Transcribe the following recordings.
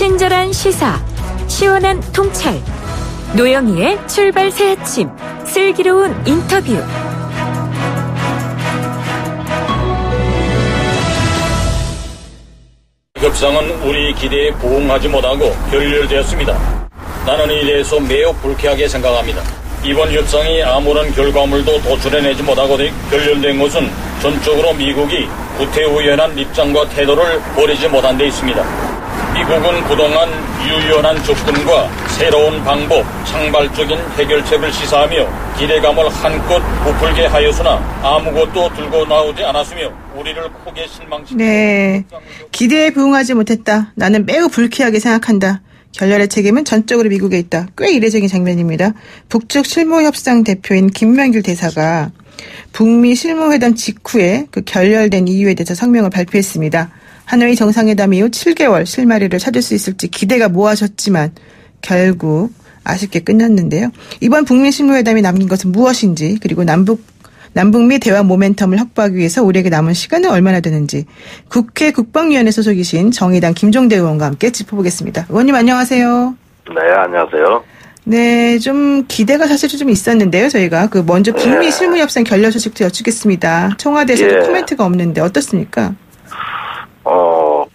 친절한 시사, 시원한 통찰, 노영희의 출발 새 아침, 슬기로운 인터뷰. 협상은 우리 기대에 부응하지 못하고 결렬되었습니다. 나는 이에 대해서 매우 불쾌하게 생각합니다. 이번 협상이 아무런 결과물도 도출해내지 못하고 결렬된 것은 전적으로 미국이 구태의연한 입장과 태도를 버리지 못한 데 있습니다. 미국은 그동안 유연한 접근과 새로운 방법, 창발적인 해결책을 시사하며 기대감을 한껏 부풀게 하였으나 아무것도 들고 나오지 않았으며 우리를 크게 실망시켰습니다. 네, 기대에 부응하지 못했다. 나는 매우 불쾌하게 생각한다. 결렬의 책임은 전적으로 미국에 있다. 꽤 이례적인 장면입니다. 북측 실무협상 대표인 김명길 대사가 북미 실무회담 직후에 그 결렬된 이유에 대해서 성명을 발표했습니다. 하노이 정상회담 이후 7개월 실마리를 찾을 수 있을지 기대가 모아졌지만 결국 아쉽게 끝났는데요. 이번 북미 실무회담이 남긴 것은 무엇인지, 그리고 남북미 대화 모멘텀을 확보하기 위해서 우리에게 남은 시간은 얼마나 되는지 국회 국방위원회 소속이신 정의당 김종대 의원과 함께 짚어보겠습니다. 의원님 안녕하세요. 네, 안녕하세요. 네, 좀 기대가 사실 좀 있었는데요. 저희가 먼저 북미 실무협상 결렬 소식도 여쭙겠습니다. 청와대에서도 코멘트가 없는데 어떻습니까?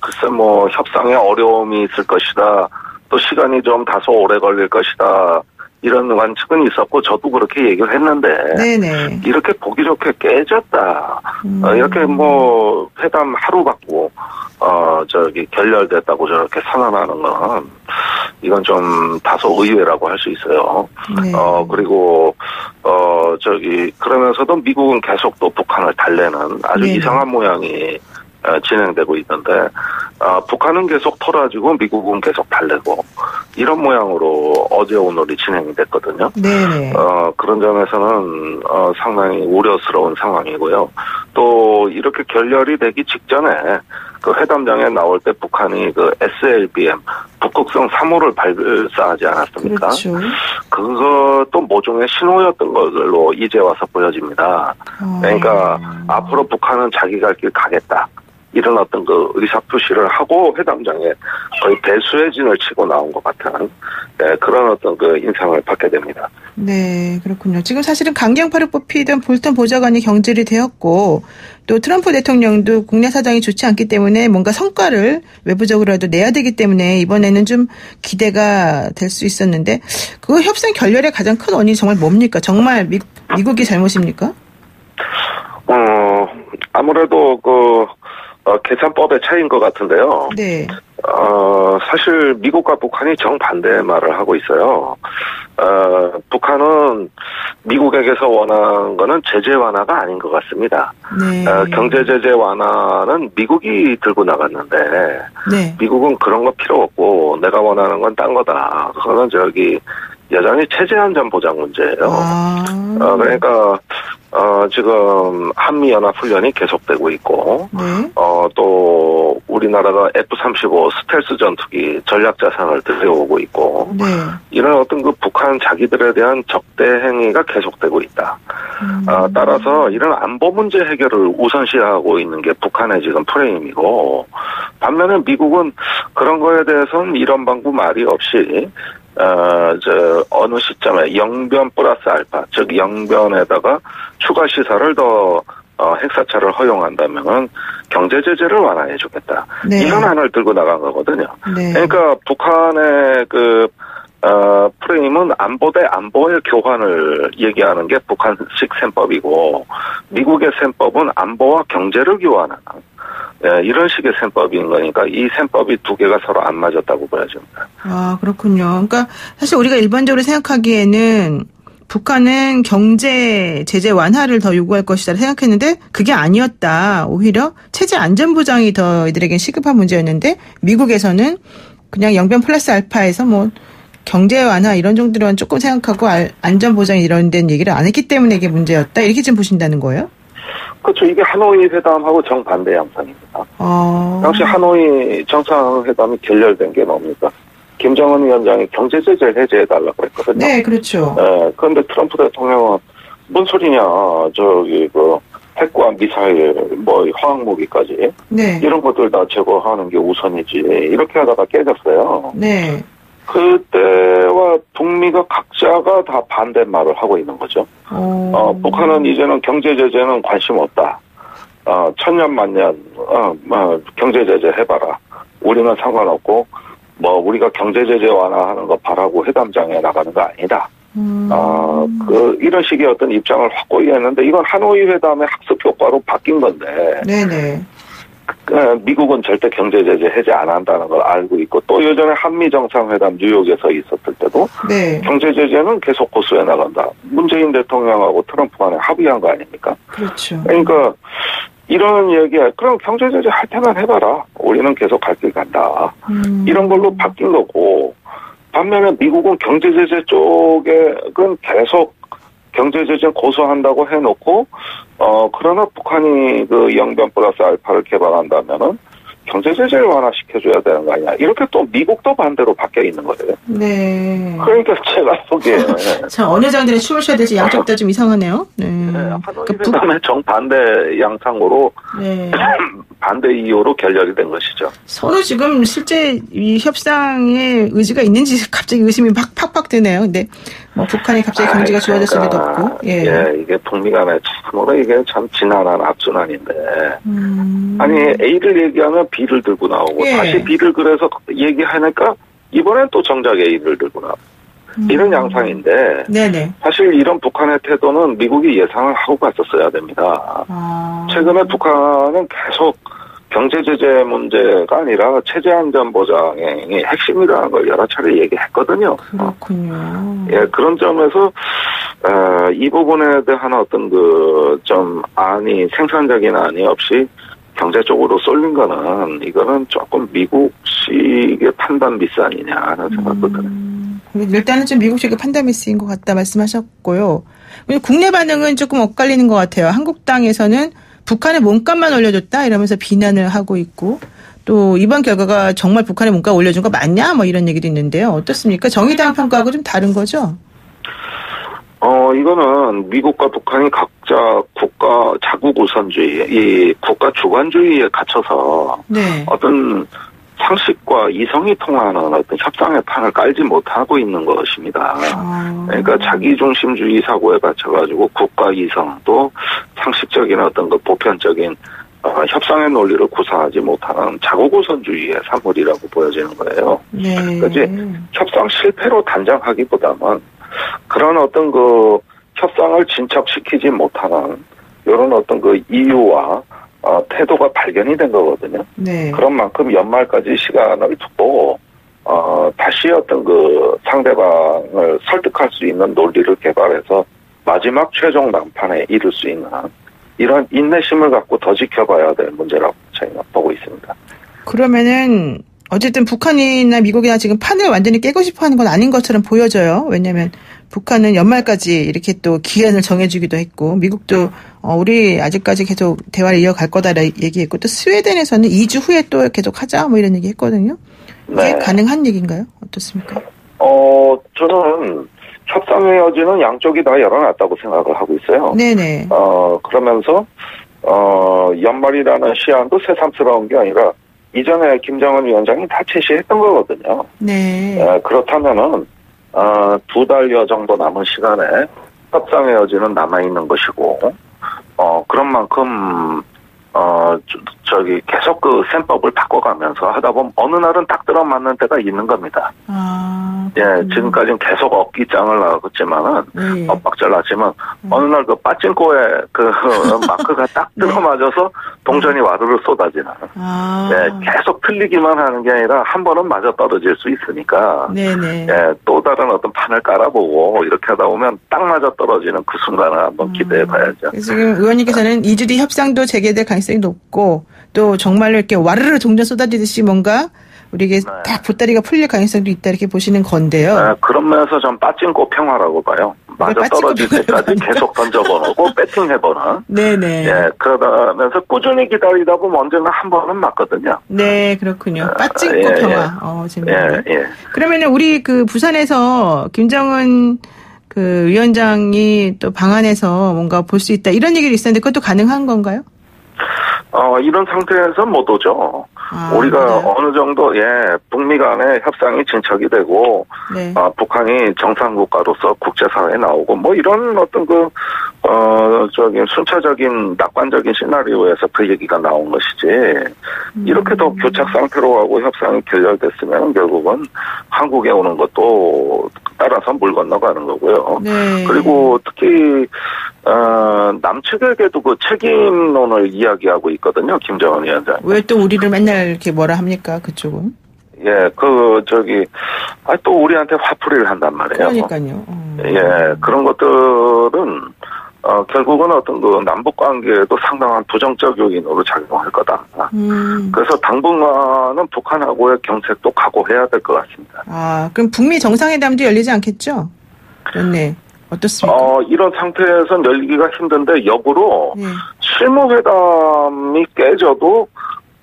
글쎄 협상에 어려움이 있을 것이다. 또 시간이 좀 다소 오래 걸릴 것이다. 이런 관측은 있었고 저도 그렇게 얘기를 했는데 네네. 이렇게 보기 좋게 깨졌다. 이렇게 회담 하루 받고 결렬됐다고 저렇게 선언하는 건 이건 좀 다소 의외라고 할 수 있어요. 네. 그리고 그러면서도 미국은 계속 또 북한을 달래는 아주 네네. 이상한 모양이 진행되고 있는데 북한은 계속 털어지고 미국은 계속 달래고 이런 모양으로 어제 오늘이 진행이 됐거든요. 네네. 그런 점에서는 상당히 우려스러운 상황이고요. 또 이렇게 결렬이 되기 직전에 그 회담장에 나올 때 북한이 그 SLBM 북극성 3호를 발사하지 않았습니까? 그렇죠. 그것도 모종의 신호였던 걸로 이제 와서 보여집니다. 그러니까 앞으로 북한은 자기 갈 길 가겠다. 이런 어떤 그 의사표시를 하고 회담장에 거의 배수의 진을 치고 나온 것 같은 그런 어떤 그 인상을 받게 됩니다. 네, 그렇군요. 지금 사실은 강경파를 뽑히던 볼턴 보좌관이 경질이 되었고 또 트럼프 대통령도 국내 사정이 좋지 않기 때문에 뭔가 성과를 외부적으로라도 내야 되기 때문에 이번에는 좀 기대가 될 수 있었는데 그 협상 결렬의 가장 큰 원인이 정말 뭡니까? 정말 미국이 잘못입니까? 아무래도 계산법의 차이인 것 같은데요. 네. 사실 미국과 북한이 정반대의 말을 하고 있어요. 북한은 미국에게서 원하는 거는 제재 완화가 아닌 것 같습니다. 네. 경제 제재 완화는 미국이 들고 나갔는데 네. 미국은 그런 거 필요 없고 내가 원하는 건 딴 거다. 그거는 여전히 체제 안전 보장 문제예요. 그러니까 지금 한미연합훈련이 계속되고 있고, 네. 또 우리나라가 F-35 스텔스 전투기 전략자산을 들여오고 있고, 네. 이런 어떤 그 북한 자기들에 대한 적대 행위가 계속되고 있다. 따라서 이런 안보 문제 해결을 우선시하고 있는 게 북한의 지금 프레임이고, 반면에 미국은 그런 거에 대해서는 이런 방구 말이 없이 어느 시점에 영변 플러스 알파, 즉 영변에다가 추가 시설을 더 핵사찰을 허용한다면은 경제 제재를 완화해 주겠다. 네. 이런 안을 들고 나간 거거든요. 네. 그러니까 북한의 프레임은 안보 대 안보의 교환을 얘기하는 게 북한식 셈법이고 미국의 셈법은 안보와 경제를 교환하는 이런 식의 셈법인 거니까 이 셈법이 두 개가 서로 안 맞았다고 보여집니다. 그렇군요. 그러니까 사실 우리가 일반적으로 생각하기에는 북한은 경제 제재 완화를 더 요구할 것이다 생각했는데 그게 아니었다. 오히려 체제 안전보장이 더 이들에겐 시급한 문제였는데 미국에서는 그냥 영변 플러스 알파에서 경제 완화 이런 정도로만 조금 생각하고 안전보장 이런 데는 얘기를 안 했기 때문에 이게 문제였다. 이렇게 지금 보신다는 거예요? 그렇죠. 이게 하노이 회담하고 정반대 양상입니다. 당시 하노이 정상회담이 결렬된 게 뭡니까? 김정은 위원장이 경제 제재를 해제해달라고 했거든요. 네, 그렇죠. 그런데 트럼프 대통령은 뭔 소리냐, 핵과 미사일, 화학무기까지. 네. 이런 것들 다 제거하는 게 우선이지. 이렇게 하다가 깨졌어요. 네. 그때와 북미가 각자가 다 반대말을 하고 있는 거죠. 북한은 이제는 경제 제재는 관심 없다. 천년 만년 경제 제재 해봐라. 우리는 상관없고 우리가 경제 제재 완화하는 거 바라고 회담장에 나가는 거 아니다. 이런 식의 어떤 입장을 확고히 했는데 이건 하노이 회담의 학습 효과로 바뀐 건데. 네네. 미국은 절대 경제 제재 해제 안 한다는 걸 알고 있고 또 예전에 한미 정상회담 뉴욕에서 있었을 때도 네. 경제 제재는 계속 고수해 나간다. 문재인 대통령하고 트럼프 간에 합의한 거 아닙니까? 그렇죠. 그러니까 이런 얘기야. 그럼 경제 제재 할 테면 해봐라. 우리는 계속 갈 길 간다. 이런 걸로 바뀐 거고 반면에 미국은 경제 제재 쪽에는 계속 경제 제재 고수한다고 해놓고 그러나 북한이 그 영변 플러스 알파를 개발한다면은 경제 제재를 완화시켜줘야 되는 거 아니야. 이렇게 또 미국도 반대로 바뀌어 있는 거예요. 네. 그러니까 제가 보기에 자, 어느 장단에 춤을 춰야 될지 양쪽 다 좀 이상하네요. 네. 하노이 회담의 정반대 양상으로 네. 반대 이유로 결렬이 된 것이죠. 서로 지금 실제 이 협상에 의지가 있는지 갑자기 의심이 팍팍 드네요. 근데 북한이 갑자기 경제가 좋아졌을 리도 없고. 예, 이게 북미 간에 참으로 이게 참 지난한 악순환인데. 아니 A를 얘기하면 B를 들고 나오고 다시 B를 그래서 얘기하니까 이번엔 또 정작 A를 들고 나오고. 이런 양상인데 네네. 사실 이런 북한의 태도는 미국이 예상을 하고 갔었어야 됩니다. 최근에 북한은 계속 경제 제재 문제가 아니라 체제 안전 보장이 핵심이라는 걸 여러 차례 얘기했거든요. 그렇군요. 예, 그런 점에서 이 부분에 대한 어떤 좀 생산적인 안이 없이 경제 쪽으로 쏠린 거는 이거는 조금 미국식의 판단 미스 아니냐 하는 생각도 들어요. 일단은 좀 미국식의 판단 미스인 것 같다 말씀하셨고요. 국내 반응은 조금 엇갈리는 것 같아요. 한국당에서는 북한의 몸값만 올려줬다 이러면서 비난을 하고 있고 또 이번 결과가 정말 북한의 몸값 올려준 거 맞냐 이런 얘기도 있는데요. 어떻습니까? 정의당 평가하고 좀 다른 거죠? 이거는 미국과 북한이 각자 국가 자국 우선주의, 이 국가 주관주의에 갇혀서 어떤 상식과 이성이 통하는 어떤 협상의 판을 깔지 못하고 있는 것입니다. 그러니까 자기중심주의 사고에 갇혀가지고 국가 이성 또 상식적인 어떤 보편적인 협상의 논리를 구사하지 못하는 자국우선주의의 산물이라고 보여지는 거예요. 그러지 협상 실패로 단정하기보다는 그런 어떤 협상을 진척시키지 못하는 이런 어떤 이유와 태도가 발견이 된 거거든요. 그런 만큼 연말까지 시간을 두고 다시 어떤 상대방을 설득할 수 있는 논리를 개발해서 마지막 최종 난판에 이를 수 있는 이런 인내심을 갖고 더 지켜봐야 될 문제라고 저희는 보고 있습니다. 그러면은 어쨌든 북한이나 미국이나 지금 판을 완전히 깨고 싶어하는 건 아닌 것처럼 보여져요. 왜냐하면 북한은 연말까지 이렇게 또 기한을 정해주기도 했고 미국도 우리 아직까지 계속 대화를 이어갈 거다라 얘기했고 또 스웨덴에서는 2주 후에 또 계속 하자 이런 얘기 했거든요. 이게 가능한 얘기인가요? 어떻습니까? 저는 협상의 여지는 양쪽이 다 열어놨다고 생각을 하고 있어요. 네네. 그러면서 연말이라는 시한도 새삼스러운 게 아니라 이전에 김정은 위원장이 다 제시했던 거거든요. 그렇다면은 2달여 정도 남은 시간에 협상의 여지는 남아있는 것이고 그런 만큼 계속 sem법을 바꿔가면서 하다 보면 어느 날은 딱 들어맞는 때가 있는 겁니다. 지금까지는 계속 억기장을 나갔지만은 엇박자를 났지만 어느 날 빠찡코에 마크가 딱 들어맞아서 동전이 와르르 쏟아지는. 계속 틀리기만 하는 게 아니라 한 번은 맞아 떨어질 수 있으니까. 또 다른 어떤 판을 깔아보고 이렇게 하다 보면 딱 맞아 떨어지는 그 순간을 한번 기대해봐야죠. 지금 의원님께서는 2주 뒤 협상도 재개될 가능성이 높고 또 정말로 이렇게 와르르 동전 쏟아지듯이 뭔가 우리에게 딱 보따리가 풀릴 가능성도 있다 이렇게 보시는 건데요. 그런 면에서 좀 빠찡코 평화라고 봐요. 맞아 떨어질 때까지 계속 던져보고 배팅해보는. 그러면서 꾸준히 기다리다 보면 언젠가 한 번은 맞거든요. 그렇군요. 빠찡코 평화. 재밌네요. 그러면은 우리 부산에서 김정은 그 위원장이 또 방안에서 뭔가 볼 수 있다 이런 얘기를 있었는데 그것도 가능한 건가요? 이런 상태에서 못 오죠. 우리가 그래요? 어느 정도, 북미 간의 협상이 진척이 되고, 네. 북한이 정상국가로서 국제사회에 나오고, 뭐 이런 어떤 순차적인 낙관적인 시나리오에서 그 얘기가 나온 것이지, 이렇게 더 교착 상태로 가고 협상이 결렬됐으면 결국은 한국에 오는 것도 따라서 물 건너가는 거고요. 네. 그리고 특히, 남측에게도 그 책임론을 이야기하고 있거든요, 김정은 위원장. 왜 또 우리를 맨날 이렇게 뭐라 합니까, 그쪽은? 또 우리한테 화풀이를 한단 말이에요. 그러니까요. 그런 것들은, 결국은 어떤 그 남북 관계에도 상당한 부정적 요인으로 작용할 거다. 그래서 당분간은 북한하고의 경색도 각오해야 될 것 같습니다. 그럼 북미 정상회담도 열리지 않겠죠? 그렇네. 어떻습니까? 이런 상태에서는 열리기가 힘든데 역으로 네. 실무회담이 깨져도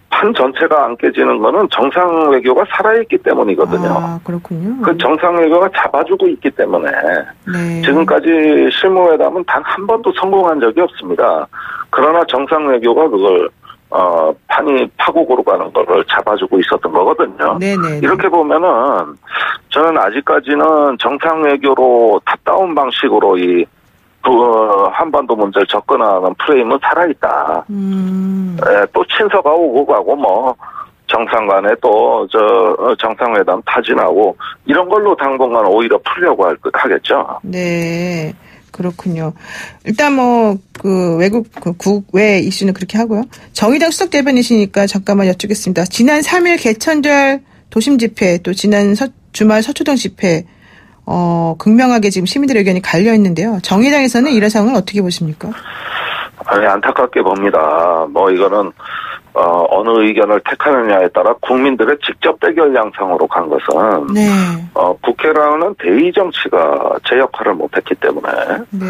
판 전체가 안 깨지는 거는 정상 외교가 살아있기 때문이거든요. 그렇군요. 그 정상 외교가 잡아주고 있기 때문에 네. 지금까지 실무회담은 단 한 번도 성공한 적이 없습니다. 그러나 정상 외교가 그걸 판이 파국으로 가는 거를 잡아주고 있었던 거거든요. 네네. 이렇게 보면은 저는 아직까지는 정상 외교로 탑다운 방식으로 한반도 문제를 접근하는 프레임은 살아있다. 또 친서가 오고 가고 정상 간에 또 정상회담 타진하고 이런 걸로 당분간 오히려 풀려고 하겠죠. 네. 그렇군요. 일단 그 외국 국외 이슈는 그렇게 하고요. 정의당 수석 대변이시니까 잠깐만 여쭙겠습니다. 지난 3일 개천절 도심 집회 또 지난 주말 서초동 집회 극명하게 지금 시민들의 의견이 갈려 있는데요. 정의당에서는 이런 상황을 어떻게 보십니까? 안타깝게 봅니다. 이거는 어느 의견을 택하느냐에 따라 국민들의 직접 대결 양상으로 간 것은 네. 국회라는 대의 정치가 제 역할을 못했기 때문에 네.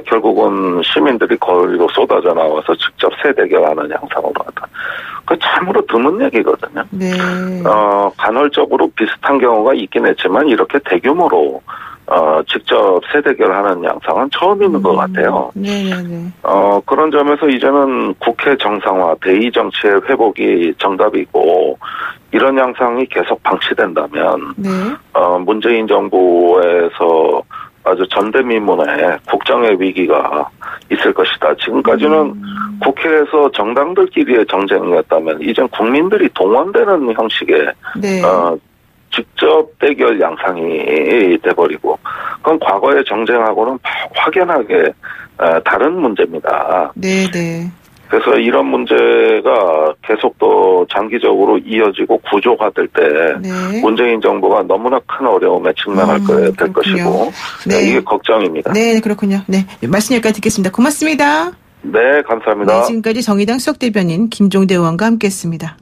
결국은 시민들이 거리로 쏟아져 나와서 직접 세대결하는 양상으로 갔다. 그 참으로 드문 얘기거든요. 네. 간헐적으로 비슷한 경우가 있긴 했지만 이렇게 대규모로 직접 세대결하는 양상은 처음 있는 것 같아요. 네네네. 그런 점에서 이제는 국회 정상화, 대의 정치의 회복이 정답이고, 이런 양상이 계속 방치된다면, 네. 문재인 정부에서 아주 전대미문의 국정의 위기가 있을 것이다. 지금까지는 국회에서 정당들끼리의 정쟁이었다면, 이젠 국민들이 동원되는 형식의, 네. 직접 대결 양상이 돼버리고 그건 과거의 정쟁하고는 확연하게 다른 문제입니다. 네네. 그래서 이런 문제가 계속 또 장기적으로 이어지고 구조화될 때 네. 문재인 정부가 너무나 큰 어려움에 직면할 될 것이고 네. 이게 걱정입니다. 네, 그렇군요. 네, 말씀 여기까지 듣겠습니다. 고맙습니다. 네, 감사합니다. 네, 지금까지 정의당 수석 대변인 김종대 의원과 함께했습니다.